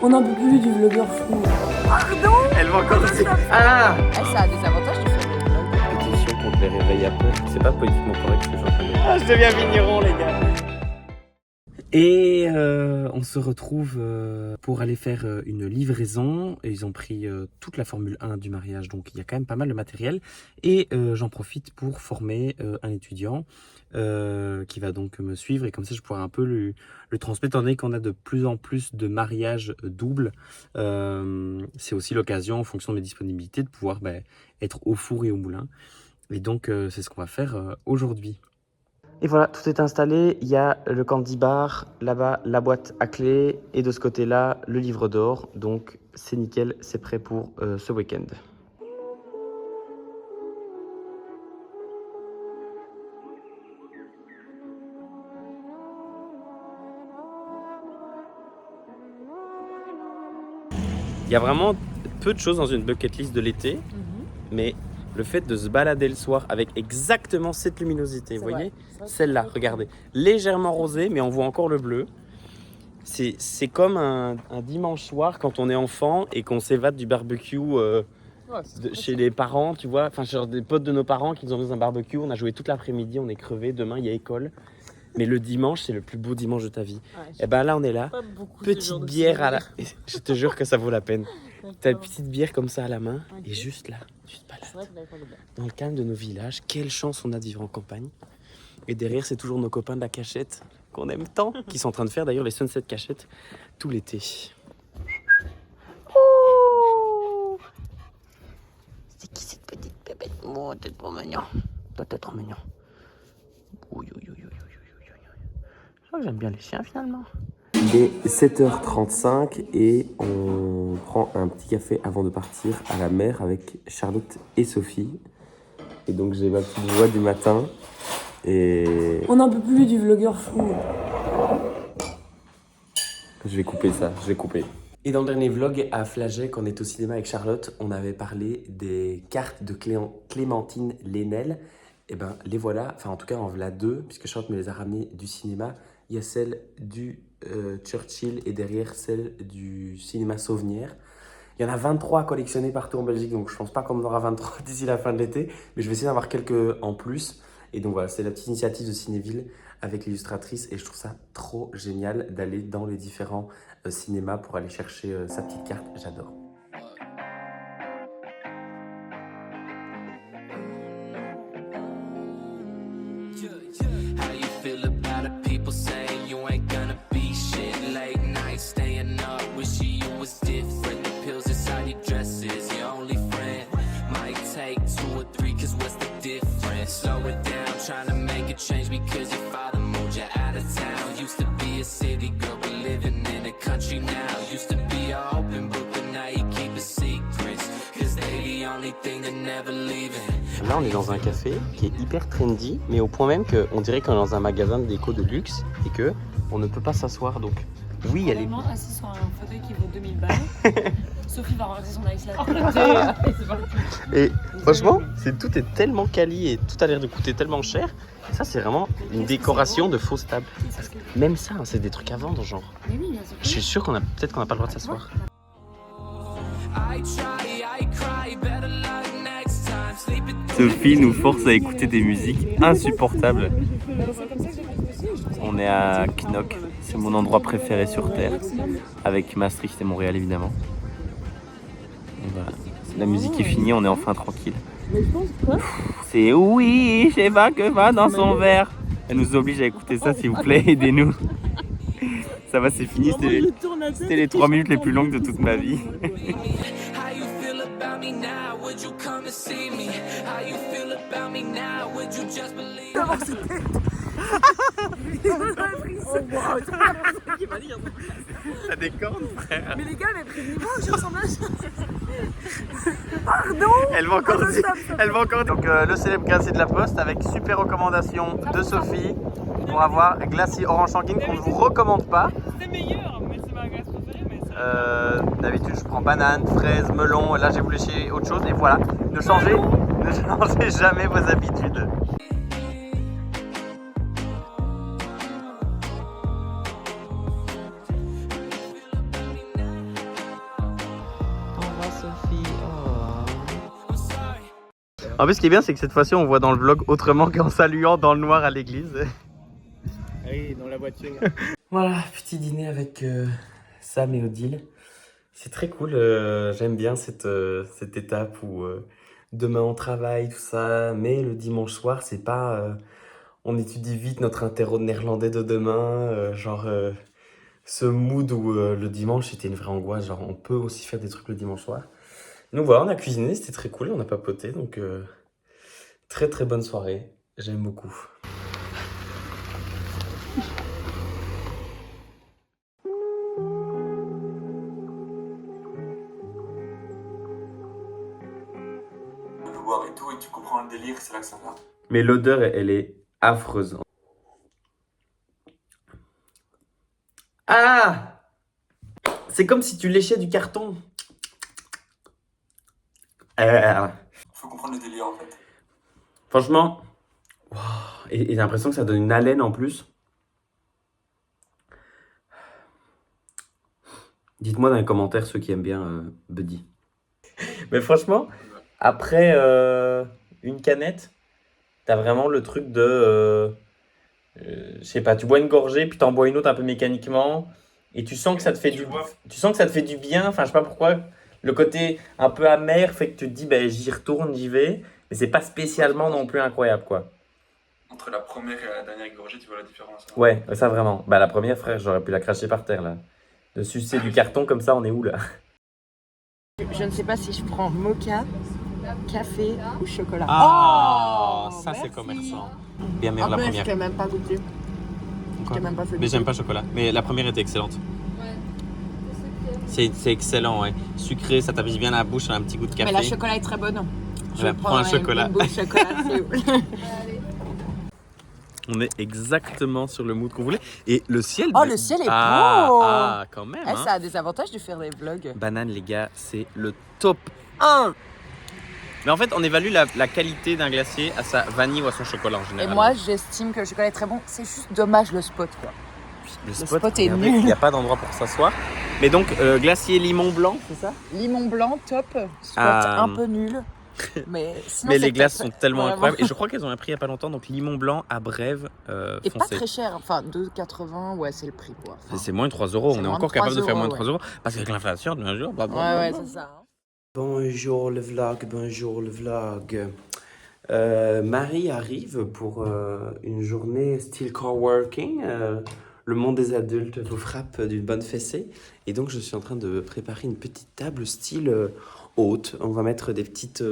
On n'en peut plus du vlogueur fou. Pardon? Elle va encore dire. Ah! Ça a des avantages de faire des vlogs. Pétition contre les réveils après. C'est pas politiquement correct ce que je suis en train de dire. Ah, je deviens vigneron, les gars! Et on se retrouve pour aller faire une livraison. Et ils ont pris toute la Formule 1 du mariage, donc il y a quand même pas mal de matériel. Et j'en profite pour former un étudiant qui va donc me suivre. Et comme ça, je pourrai un peu le transmettre, étant donné qu'on a de plus en plus de mariages doubles. C'est aussi l'occasion, en fonction de mes disponibilités, de pouvoir être au four et au moulin. Et donc, c'est ce qu'on va faire aujourd'hui. Et voilà, tout est installé. Il y a le candy bar, là-bas, la boîte à clés. Et de ce côté-là, le livre d'or. Donc, c'est nickel, c'est prêt pour ce week-end. Il y a vraiment peu de choses dans une bucket list de l'été. Mais le fait de se balader le soir avec exactement cette luminosité, vous voyez, celle-là, regardez, légèrement rosée, mais on voit encore le bleu. C'est comme un dimanche soir quand on est enfant et qu'on s'évade du barbecue chez les parents, tu vois, enfin genre des potes de nos parents qui nous ont mis un barbecue, on a joué toute l'après-midi, on est crevé, demain il y a école. Mais le dimanche, c'est le plus beau dimanche de ta vie. Ouais, et ben là, on est là, petite bière à la... Je te jure que ça vaut la peine. T'as une petite bière comme ça à la main, et juste là, tu te balades. Dans le calme de nos villages, quelle chance on a de vivre en campagne. Et derrière, c'est toujours nos copains de la cachette, qu'on aime tant, qui sont en train de faire d'ailleurs les sunset cachettes tout l'été. Oh, c'est qui cette petite bébête? Oh, t'es trop mignon. Toi, t'es trop mignon. Oui, oui, oui, oui. J'aime bien les chiens finalement. Il est 7h35 et on prend un petit café avant de partir à la mer avec Charlotte et Sophie. Et donc j'ai ma petite voix du matin et... On n'en peut plus du vlogueur fou. Je vais couper ça, je vais couper. Et dans le dernier vlog à Flagey, quand on est au cinéma avec Charlotte, on avait parlé des cartes de Clémentine Lesnel. Et ben les voilà, enfin en tout cas en voilà deux, puisque Charlotte me les a ramenées du cinéma. Il y a celle du Churchill et derrière celle du cinéma Sauvenière. Il y en a 23 à collectionner partout en Belgique, donc je pense pas qu'on en aura 23 d'ici la fin de l'été, mais je vais essayer d'en avoir quelques en plus. Et donc voilà, c'est la petite initiative de Cinéville avec l'illustratrice et je trouve ça trop génial d'aller dans les différents cinémas pour aller chercher sa petite carte, j'adore. Là, on est dans un café qui est hyper trendy, mais au point même qu'on dirait qu'on est dans un magasin de déco de luxe et que on ne peut pas s'asseoir. Donc, oui, elle est assis sur un fauteuil qui vaut 2000 balles. Sophie va ramasser son ice latte. Et franchement, tout est tellement quali et tout a l'air de coûter tellement cher. Ça, c'est vraiment une décoration de fausse table. Même ça, hein, c'est des trucs à vendre, genre. Mais oui, bien sûr. Je suis sûr qu'on a peut-être qu'on n'a pas le droit de s'asseoir. Sophie nous force à écouter des musiques insupportables. On est à Knock, c'est mon endroit préféré sur Terre, avec Maastricht et Montréal évidemment. Et voilà. La musique est finie, on est enfin tranquille. C'est oui, je sais pas que va dans son verre. Elle nous oblige à écouter ça, s'il vous plaît, aidez-nous. Ça va, c'est fini, c'était les 3 minutes les plus longues de toute ma vie. T'as des cornes, frère. Mais les gars, mais prévenez-moi, je ressemble à ça. Pardon. Elle va encore dire. Elle va encore dire. Donc le célèbre glacier de la Poste avec super recommandation de Sophie pour avoir glacier orange sanguine qu'on ne vous recommande pas. C'est meilleur, mais c'est ma glace préférée. D'habitude je prends banane, fraise, melon. Là j'ai voulu essayer autre chose et voilà. Ne changez jamais vos habitudes. Sophie. Oh. En plus, ce qui est bien, c'est que cette fois-ci, on voit dans le vlog autrement qu'en saluant dans le noir à l'église. Oui, dans la voiture. Voilà, petit dîner avec Sam et Odile. C'est très cool, j'aime bien cette étape où demain on travaille, tout ça, mais le dimanche soir, c'est pas... on étudie vite notre interro de néerlandais de demain, ce mood où le dimanche c'était une vraie angoisse, genre on peut aussi faire des trucs le dimanche soir. Donc voilà, on a cuisiné, c'était très cool, on a papoté, donc très très bonne soirée, j'aime beaucoup. Et tout, et tu comprends le délire, c'est là que ça va. Mais l'odeur, elle est affreuse. Ah! C'est comme si tu léchais du carton. Faut comprendre le délire en fait. Franchement, wow. Et j'ai l'impression que ça donne une haleine en plus. Dites-moi dans les commentaires ceux qui aiment bien Buddy. Mais franchement, après une canette, t'as vraiment le truc de... je sais pas, tu bois une gorgée, puis t'en bois une autre un peu mécaniquement, et tu sens que ça te fait du bien, enfin je sais pas pourquoi, le côté un peu amer fait que tu te dis, ben j'y retourne, j'y vais, mais c'est pas spécialement non plus incroyable quoi. Entre la première et la dernière gorgée, tu vois la différence? Hein? Ouais, ça vraiment. Bah la première, frère, j'aurais pu la cracher par terre là. De sucer du carton comme ça, on est où là? Je ne sais pas si je prends mocha, café ou chocolat. Ah, Oh, ça c'est merci. commerçant. Bien meilleure En la plus, première. je t'ai même pas goûté. Je t'ai même pas fait Mais goûter. j'aime pas le chocolat. Mais la première était excellente. C'est excellent, ouais. Sucré, ça t'avise bien la bouche, un petit goût de café. Mais la chocolat est très bonne. Je Ouais, prends un chocolat. Une boule de chocolat, c'est ouf. On est exactement sur le mood qu'on voulait. Et le ciel... Oh, le ciel est beau. Ah, quand même, hein. Ça a des avantages de faire des vlogs. Banane, les gars, c'est le top 1. Mais en fait, on évalue la qualité d'un glacier à sa vanille ou à son chocolat en Et général. moi, j'estime que le chocolat est très bon. C'est juste dommage le spot, quoi. le spot est regardez, nul. il n'y a pas d'endroit pour s'asseoir. Mais donc, glacier limon blanc, c'est ça? Limon blanc, top. Spot un peu nul. Mais, sinon, Mais c'est les glaces top. sont tellement Vraiment. incroyables. Et je crois qu'elles ont un prix il n'y a pas longtemps. Donc, limon blanc à Brève, Et pas foncez. très cher. Enfin, 2,80, ouais, c'est le prix, quoi. Enfin, C'est moins de 3 euros. c'est On est moins encore de capable de 3 faire moins de euros, 3 euros. Parce qu'avec l'inflation, de un jour... ouais, c'est ça. Hein. Bonjour le vlog, bonjour le vlog. Marie arrive pour une journée style coworking. Le monde des adultes vous frappe d'une bonne fessée. Et donc je suis en train de préparer une petite table style haute. On va mettre des petites,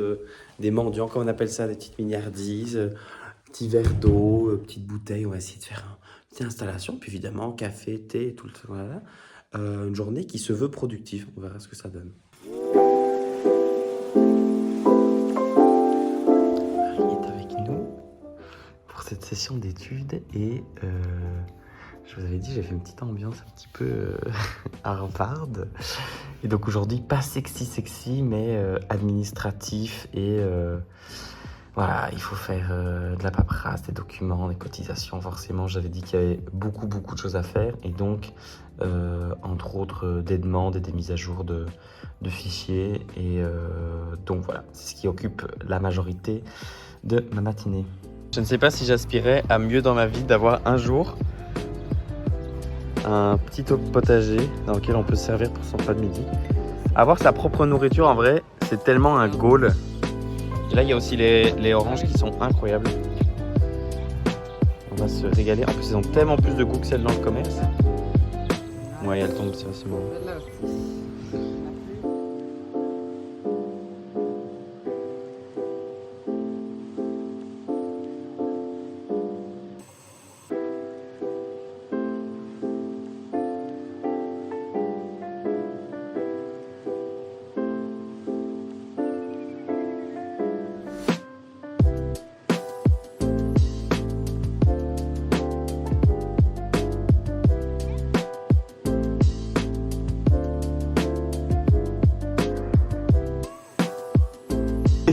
des mendiants, comme on appelle ça, des petites mignardises, petits verres d'eau, petites bouteilles. On va essayer de faire une petite installation. Puis évidemment, café, thé, tout le temps. Voilà. Une journée qui se veut productive. On verra ce que ça donne. Cette session d'études et je vous avais dit j'ai fait une petite ambiance un petit peu Harvard et donc aujourd'hui pas sexy mais administratif et voilà, il faut faire de la paperasse, des documents, des cotisations. Forcément j'avais dit qu'il y avait beaucoup de choses à faire et donc entre autres des demandes et des mises à jour de fichiers et donc voilà, c'est ce qui occupe la majorité de ma matinée. Je ne sais pas si j'aspirais à mieux dans ma vie d'avoir un jour un petit potager dans lequel on peut se servir pour son repas de midi. Avoir sa propre nourriture, en vrai, c'est tellement un goal. Et là, il y a aussi les oranges qui sont incroyables. On va se régaler. En plus, elles ont tellement plus de goût que celles dans le commerce. Ouais, elles tombent assez facilement.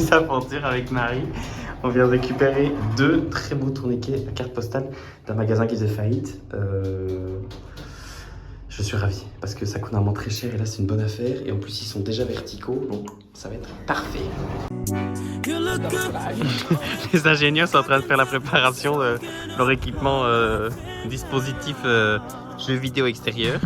Aventure avec Marie. On vient de récupérer 2 très beaux tourniquets à carte postale d'un magasin qui faisait faillite. Je Je suis ravi parce que ça coûte vraiment très cher et là c'est une bonne affaire et en plus ils sont déjà verticaux donc ça va être parfait. Les ingénieurs sont en train de faire la préparation de leur équipement dispositif jeux vidéo extérieur.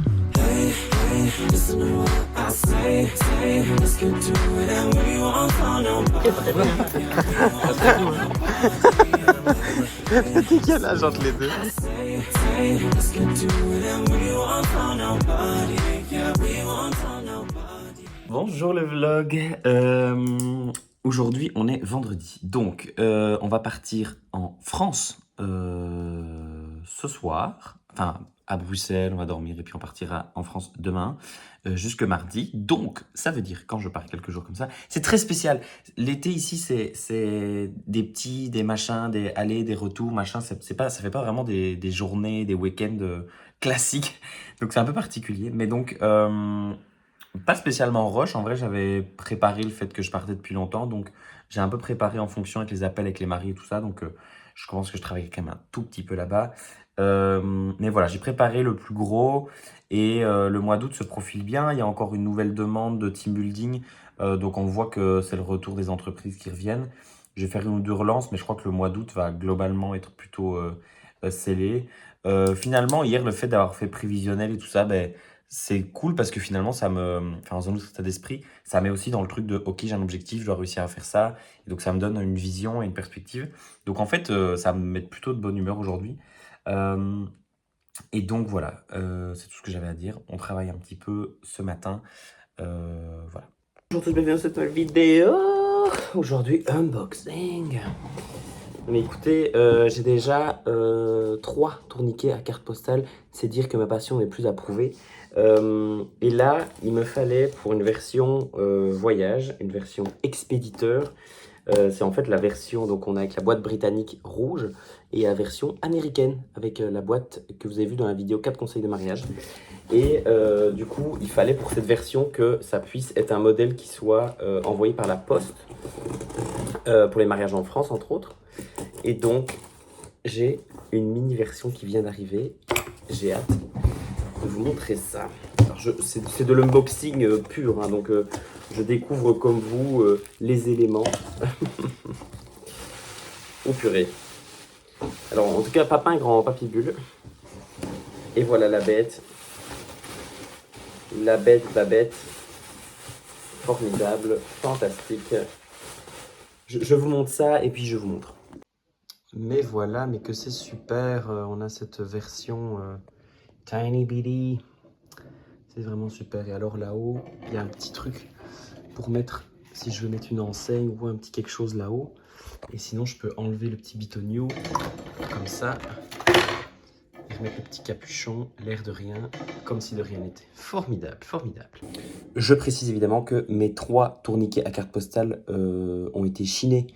Le décalage entre les deux. Bonjour le vlog. Aujourd'hui on est vendredi, donc on va partir en France ce soir, enfin à Bruxelles, on va dormir et puis on partira en France demain jusque mardi. Donc ça veut dire quand je pars quelques jours comme ça, c'est très spécial. L'été ici c'est des petits, des machins, des allers, des retours, machin. C'est pas, ça fait pas vraiment des journées, des week-ends classiques. Donc c'est un peu particulier, mais donc pas spécialement rush. En vrai, j'avais préparé le fait que je partais depuis longtemps, donc j'ai un peu préparé en fonction avec les appels avec les maris et tout ça. Donc je pense que je travaille quand même un tout petit peu là-bas. Mais voilà, j'ai préparé le plus gros et le mois d'août se profile bien. Il y a encore une nouvelle demande de team building, donc on voit que c'est le retour des entreprises qui reviennent. Je vais faire une ou deux relances, mais je crois que le mois d'août va globalement être plutôt scellé. Finalement, hier, le fait d'avoir fait prévisionnel et tout ça, ben, c'est cool parce que finalement, ça me, enfin, dans un autre état d'esprit, ça met aussi dans le truc de ok, j'ai un objectif, je dois réussir à faire ça. Et donc, ça me donne une vision et une perspective. Donc, en fait, ça me met plutôt de bonne humeur aujourd'hui. Et donc voilà, c'est tout ce que j'avais à dire. On travaille un petit peu ce matin. Voilà. Bonjour à tous, bienvenue dans cette nouvelle vidéo. Aujourd'hui, unboxing. Mais écoutez, j'ai déjà 3 tourniquets à carte postale. C'est dire que ma passion n'est plus approuvée. Et là, il me fallait pour une version voyage, une version expéditeur. C'est en fait la version, donc on a avec la boîte britannique rouge et la version américaine avec la boîte que vous avez vue dans la vidéo 4 conseils de mariage. Et du coup, il fallait pour cette version que ça puisse être un modèle qui soit envoyé par la poste pour les mariages en France, entre autres. Et donc, j'ai une mini version qui vient d'arriver. J'ai hâte de vous montrer ça. C'est de l'unboxing pur, hein, donc je découvre comme vous les éléments. Oh purée. Alors en tout cas, pas peint grand papier bulle. Et voilà la bête. La bête. Formidable, fantastique. Je vous montre ça et puis je vous montre. Mais voilà, mais que c'est super. On a cette version Tiny Bitty. C'est vraiment super. Et alors là-haut, il y a un petit truc pour mettre, si je veux mettre une enseigne ou un petit quelque chose là-haut. Et sinon, je peux enlever le petit bitonio, comme ça. Et remettre le petit capuchon, l'air de rien, comme si de rien n'était. Formidable, formidable. Je précise évidemment que mes 3 tourniquets à carte postale ont été chinés,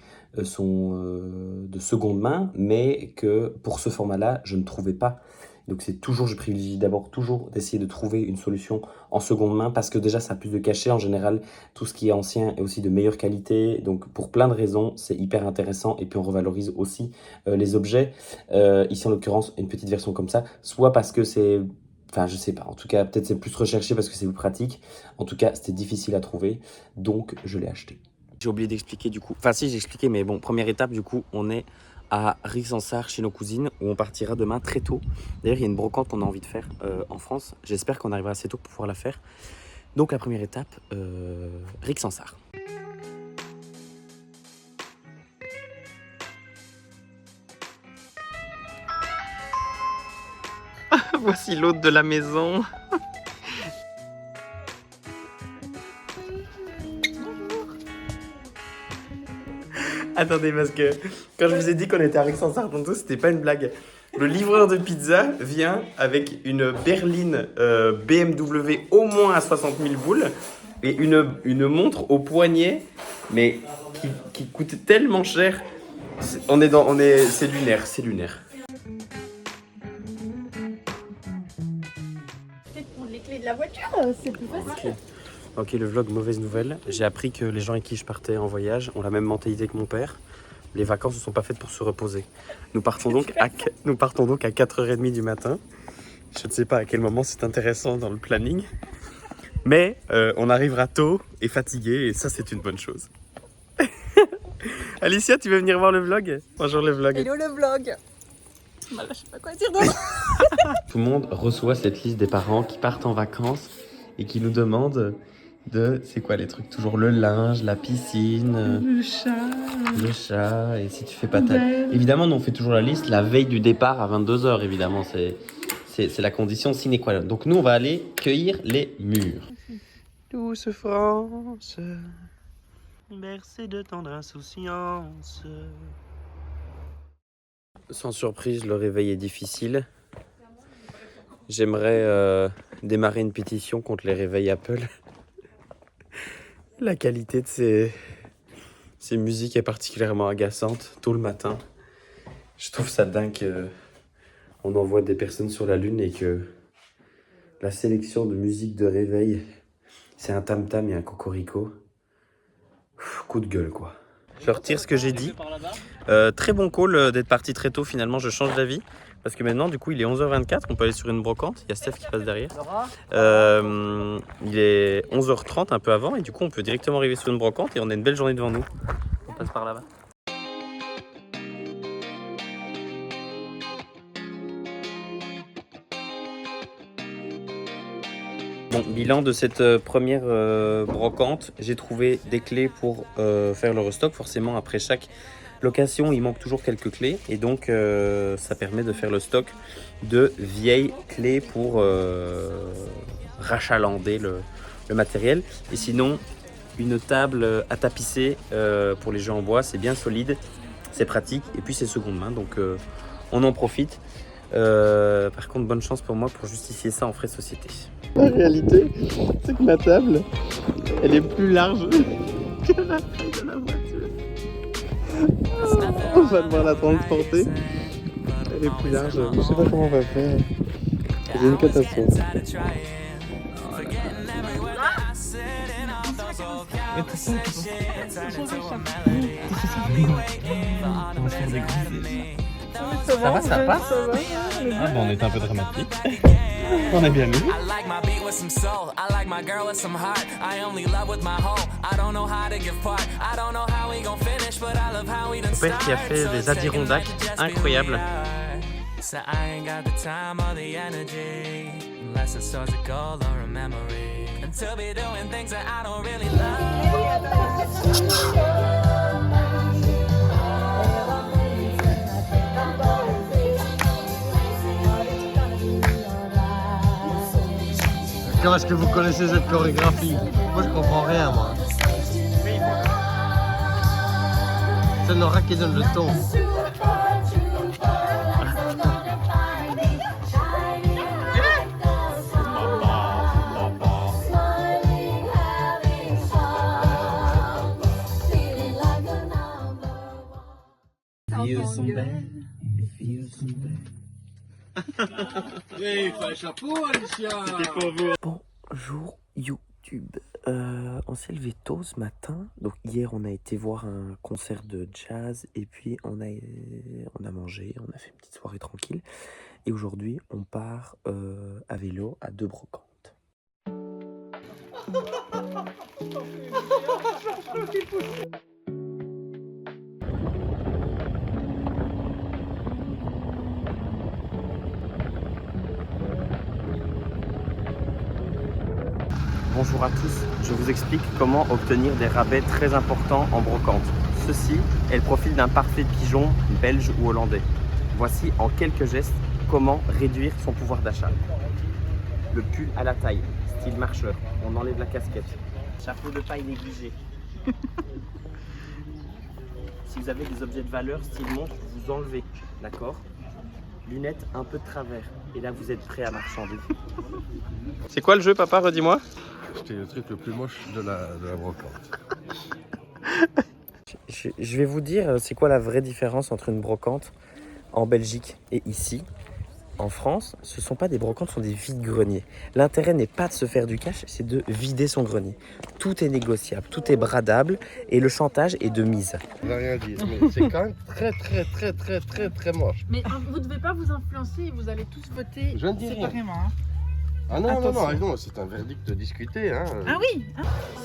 sont de seconde main, mais que pour ce format-là, je ne trouvais pas. Donc c'est toujours, je privilégie d'abord toujours d'essayer de trouver une solution en seconde main parce que déjà ça a plus de cachet en général, tout ce qui est ancien est aussi de meilleure qualité, donc pour plein de raisons c'est hyper intéressant et puis on revalorise aussi les objets, ici en l'occurrence une petite version comme ça, soit parce que c'est, enfin je sais pas, en tout cas peut-être c'est plus recherché parce que c'est plus pratique, en tout cas c'était difficile à trouver, donc je l'ai acheté. J'ai oublié d'expliquer du coup, enfin si j'ai expliqué mais bon, première étape du coup on est à Rixensart chez nos cousines où on partira demain très tôt. D'ailleurs il y a une brocante qu'on a envie de faire en France. J'espère qu'on arrivera assez tôt pour pouvoir la faire. Donc la première étape, Rixensart. Voici l'hôte de la maison. Attendez, parce que quand je vous ai dit qu'on était à Rixensart tantôt, c'était pas une blague. Le livreur de pizza vient avec une berline BMW au moins à 60 000 boules et une montre au poignet, mais qui coûte tellement cher. C'est lunaire, c'est lunaire. Peut-être prendre les clés de la voiture, c'est plus facile. Ok, le vlog mauvaise nouvelle. J'ai appris que les gens avec qui je partais en voyage ont la même mentalité que mon père. Les vacances ne sont pas faites pour se reposer. Nous partons donc à 4h30 du matin. Je ne sais pas à quel moment c'est intéressant dans le planning. Mais on arrivera tôt et fatigué et ça c'est une bonne chose. Alicia, tu veux venir voir le vlog? Bonjour le vlog. Hello le vlog. Voilà, je sais pas quoi dire d'autre. Tout le monde reçoit cette liste des parents qui partent en vacances et qui nous demandent de... C'est quoi les trucs? Toujours le linge, la piscine... Le chat, et si tu fais pas ta... Évidemment, nous on fait toujours la liste la veille du départ à 22h, évidemment. C'est la condition sine qua non. Donc nous, on va aller cueillir les mûres. Douce France, bercée de tendre insouciance. Sans surprise, le réveil est difficile. J'aimerais démarrer une pétition contre les réveils Apple. La qualité de ces musiques est particulièrement agaçante tôt le matin. Je trouve ça dingue qu'on envoie des personnes sur la Lune et que la sélection de musique de réveil, c'est un tam-tam et un cocorico. Coup de gueule, quoi. Je retire ce que j'ai dit. Très bon call d'être parti très tôt, finalement, je change d'avis. Parce que maintenant, du coup, il est 11h24, on peut aller sur une brocante. Il y a Steph qui passe derrière. Il est 11h30, un peu avant, et du coup, on peut directement arriver sur une brocante et on a une belle journée devant nous. On passe par là-bas. Bon, bilan de cette première brocante. J'ai trouvé des clés pour faire le restock. Forcément, après chaque location, il manque toujours quelques clés. Et donc, ça permet de faire le stock de vieilles clés pour rachalander le matériel. Et sinon, une table à tapisser pour les jeux en bois. C'est bien solide, c'est pratique. Et puis, c'est seconde main. Donc, on en profite. Par contre, bonne chance pour moi pour justifier ça en frais de société. La réalité, c'est que ma table, elle est plus large que la taille de la voiture. On va devoir la transporter. Elle est plus large. Je sais pas comment on va faire. C'est une catastrophe. Ça va, ça passe. Ah bon, on est un peu dramatique. On est bien mis. Mon père qui a fait des Adirondacks incroyables. Comment est-ce que vous connaissez cette chorégraphie? Moi je comprends rien moi. C'est Nora qui donne le ton. Les filles sont belles, les filles sont belles. Oui, il faut un chapeau, Alicia. C'était pour vous. Bonjour YouTube. On s'est levé tôt ce matin. Donc hier on a été voir un concert de jazz et puis on a mangé, on a fait une petite soirée tranquille. Et aujourd'hui on part à vélo à 2 brocantes. Bonjour à tous, je vous explique comment obtenir des rabais très importants en brocante. Ceci est le profil d'un parfait pigeon belge ou hollandais. Voici en quelques gestes comment réduire son pouvoir d'achat. Le pull à la taille, style marcheur, on enlève la casquette. Chapeau de paille négligé. Si vous avez des objets de valeur, style montre, vous enlevez, d'accord? Lunettes un peu de travers, et là vous êtes prêt à marchander. C'est quoi le jeu, papa, redis-moi? C'était le truc le plus moche de la brocante. Je vais vous dire c'est quoi la vraie différence entre une brocante en Belgique et ici. en France, ce sont pas des brocantes, ce sont des vides-greniers. L'intérêt n'est pas de se faire du cash, c'est de vider son grenier. Tout est négociable, tout est bradable et le chantage est de mise. On va rien dire, mais c'est quand même très moche. Mais vous ne devez pas vous influencer, vous allez tous voter Je ne dis rien. séparément. Hein. Ah non, Attention. non, c'est un verdict discuté. Hein. Ah oui.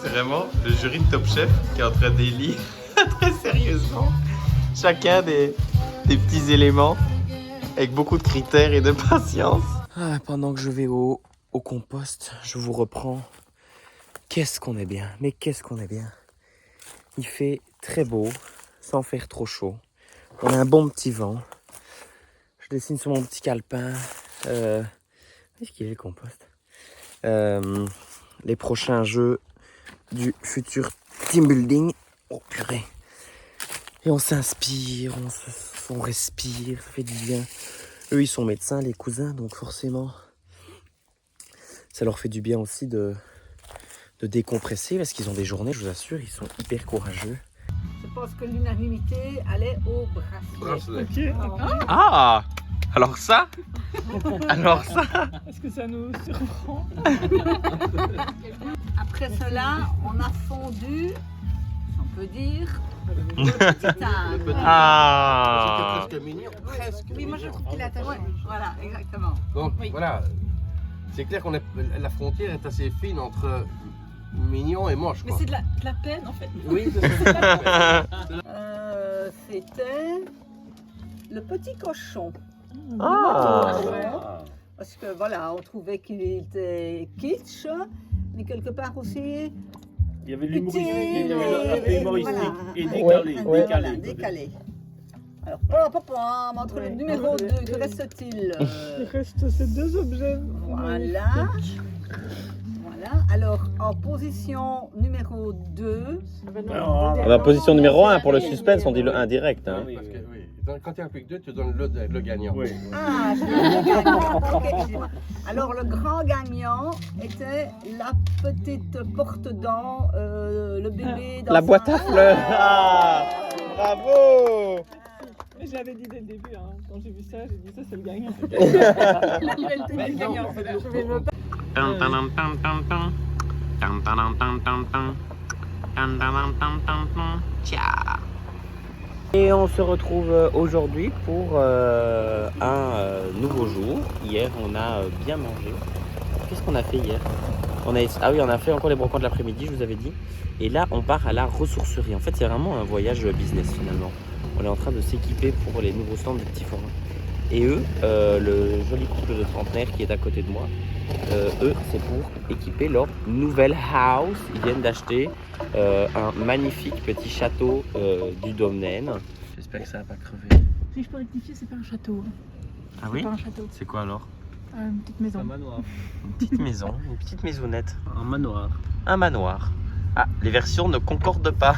C'est vraiment le jury de Top Chef qui est en train d'élire très sérieusement chacun des petits éléments avec beaucoup de critères et de patience. Pendant que je vais au compost, je vous reprends. Qu'est-ce qu'on est bien, mais qu'est-ce qu'on est bien. Il fait très beau, sans faire trop chaud. On a un bon petit vent. Je dessine sur mon petit calepin. Est-ce qu'il est le compost? Les prochains jeux du futur team building. Oh purée. Et on s'inspire, on respire, ça fait du bien. Eux, ils sont médecins, les cousins, donc forcément, ça leur fait du bien aussi de décompresser parce qu'ils ont des journées, je vous assure, ils sont hyper courageux. Je pense que l'unanimité allait au bracelet. Bracelet. Ah! Alors ça? Est-ce que ça nous surprend? Après cela, on a fondu, on peut dire, le petit âne. Ah! C'était presque mignon, presque. Oui, moi je trouve qu'il est attaché. Ouais, voilà, exactement. Donc voilà, c'est clair qu'on est, la frontière est assez fine entre mignon et moche. Mais Quoi. c'est de la peine en fait. Oui, c'est ça. C'était le petit cochon. Ah! Parce que voilà, on trouvait qu'il était kitsch, mais quelque part aussi Il y avait utile. il y avait l'aspect humoristique et Voilà. décalé. Voilà, décalé. Alors, entre le numéro 2, que reste-t-il Il reste ces deux objets. Voilà. Voilà. Alors, en position numéro 2. Position numéro 1 pour le suspense, on dit le 1 direct. Hein. Parce que, oui, quand il y a un plus que 2, tu donnes le gagnant. Oui. Ah, je le gagnant. Ok, excusez-moi. Alors, le grand gagnant était la petite porte-dents, le bébé dans La boîte à fleurs. Ah. Bravo! Mais je l'avais dit dès le début, hein. Quand j'ai vu ça, j'ai dit ça c'est le gagnant. La dualité du gagnant. Je vais me Et on se retrouve aujourd'hui pour un nouveau jour. Hier, on a bien mangé. Qu'est-ce qu'on a fait hier? On a fait encore les brocantes de l'après-midi, je vous avais dit. Et là, on part à la ressourcerie. En fait, c'est vraiment un voyage business finalement. On est en train de s'équiper pour les nouveaux stands du Petit Forain. Et eux, le joli couple de trentenaires qui est à côté de moi, eux, c'est pour équiper leur nouvelle house. Ils viennent d'acheter un magnifique petit château du domaine. J'espère que ça va pas crever. Si je peux rectifier, c'est pas un château. Ah C'est pas un château. C'est quoi alors? Une petite maison. Un manoir. Une petite maison, une petite maisonnette. Un manoir. Un manoir. Ah, les versions ne concordent pas.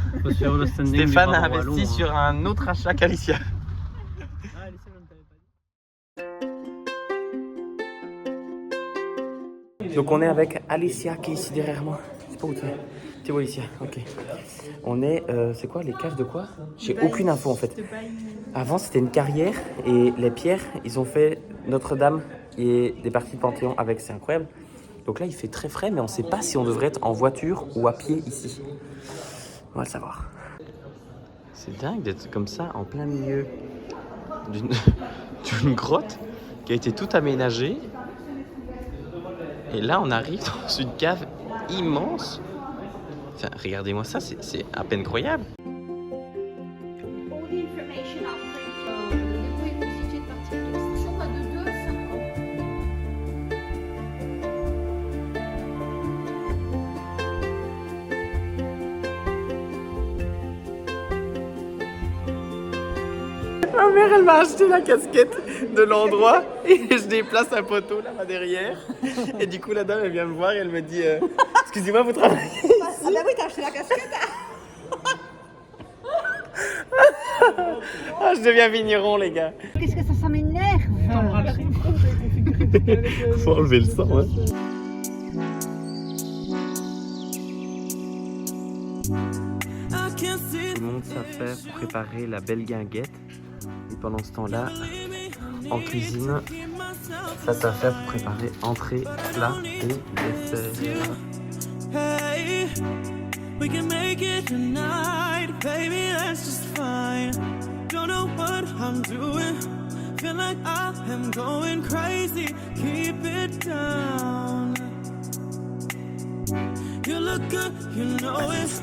Stéphane a investi sur un autre achat qu'Alicia. Donc on est avec Alicia qui est ici derrière moi. C'est pas où tu es. T'es où Alicia? Ok. On est, c'est quoi, les caves de quoi? J'ai aucune info en fait. Avant c'était une carrière et les pierres, ils ont fait Notre-Dame et des parties de Panthéon avec, c'est incroyable. Donc là il fait très frais mais on sait pas si on devrait être en voiture ou à pied ici. On va le savoir. C'est dingue d'être comme ça en plein milieu d'une grotte qui a été toute aménagée. Et là, on arrive dans une cave immense. Enfin, regardez-moi ça, c'est à peine croyable. Ma mère, elle m'a acheté la casquette de l'endroit et je déplace un poteau là-bas derrière. Et du coup, la dame, elle vient me voir et elle me dit excusez-moi, vous travaillez ici? Ah bah oui, t'as acheté la casquette. Ah, je deviens vigneron, les gars. Qu'est-ce que ça m'énerve. Faut enlever le sang, hein. Tout le monde s'affaire pour préparer la belle guinguette. Et pendant ce temps-là, en cuisine, Ça, ça va faire pour préparer entrée, plat et dessert. Hey, we can make it tonight, baby, that's just fine. Don't know what I'm doing, feel like I am going crazy. Keep it down. You look good, you know it.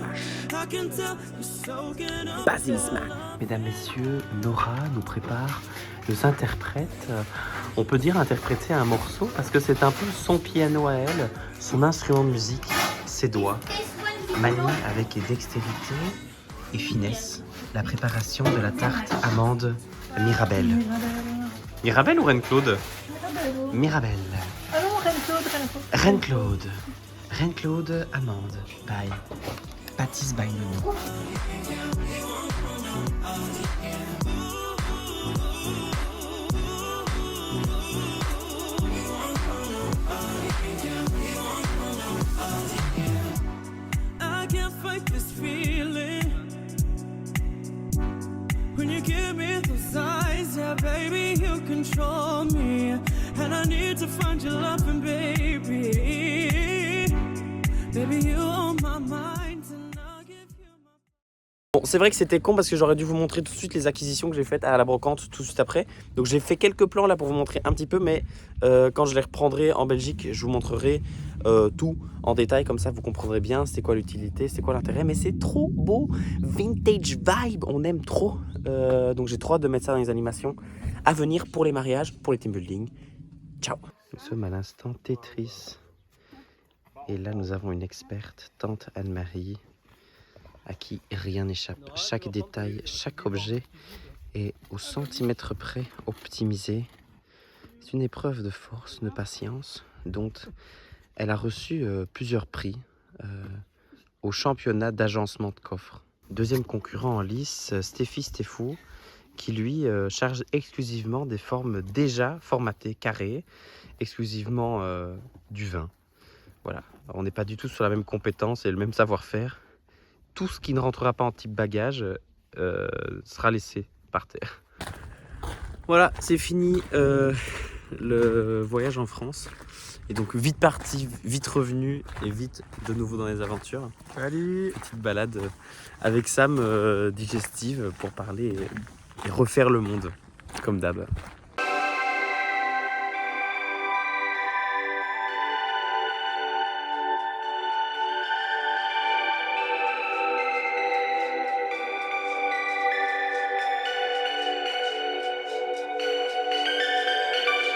I can tell you're soaking up. Basil Smack. Mesdames, messieurs, Nora nous prépare, nous interprète, on peut dire interpréter un morceau parce que c'est un peu son piano à elle, son instrument de musique, ses doigts, manie avec dextérité et finesse la préparation de la tarte amande Mirabelle. Mirabelle ou Reine-Claude? Mirabelle. Ah non, Reine-Claude. Reine-Claude. Reine-Claude amande by Pâtisses by Nono. I can't fight this feeling when you give me those eyes, yeah, baby, you control me, and I need to find your loving, baby. Baby, you on my mind, and I'll give you my... Bon, c'est vrai que c'était con parce que j'aurais dû vous montrer tout de suite les acquisitions que j'ai faites à la brocante tout de suite après. Donc j'ai fait quelques plans là pour vous montrer un petit peu, mais quand je les reprendrai en Belgique, je vous montrerai tout en détail, comme ça vous comprendrez bien c'est quoi l'utilité, c'est quoi l'intérêt. Mais c'est trop beau, vintage vibe, on aime trop. Donc j'ai trop hâte de mettre ça dans les animations à venir pour les mariages, pour les team building. Ciao. Nous sommes à l'instant Tetris. Et là nous avons une experte, tante Anne-Marie, à qui rien n'échappe. Chaque détail, chaque objet est au centimètre près optimisé. C'est une épreuve de force, de patience, dont elle a reçu plusieurs prix au championnat d'agencement de coffres. Deuxième concurrent en lice, Stéphie Stéphou, qui lui charge exclusivement des formes déjà formatées, carrées, exclusivement du vin. Voilà, on n'est pas du tout sur la même compétence et le même savoir-faire. Tout ce qui ne rentrera pas en type bagage sera laissé par terre. Voilà, c'est fini le voyage en France. Et donc vite parti, vite revenu et vite de nouveau dans les aventures. Salut. Petite balade avec Sam digestive pour parler et refaire le monde, comme d'hab.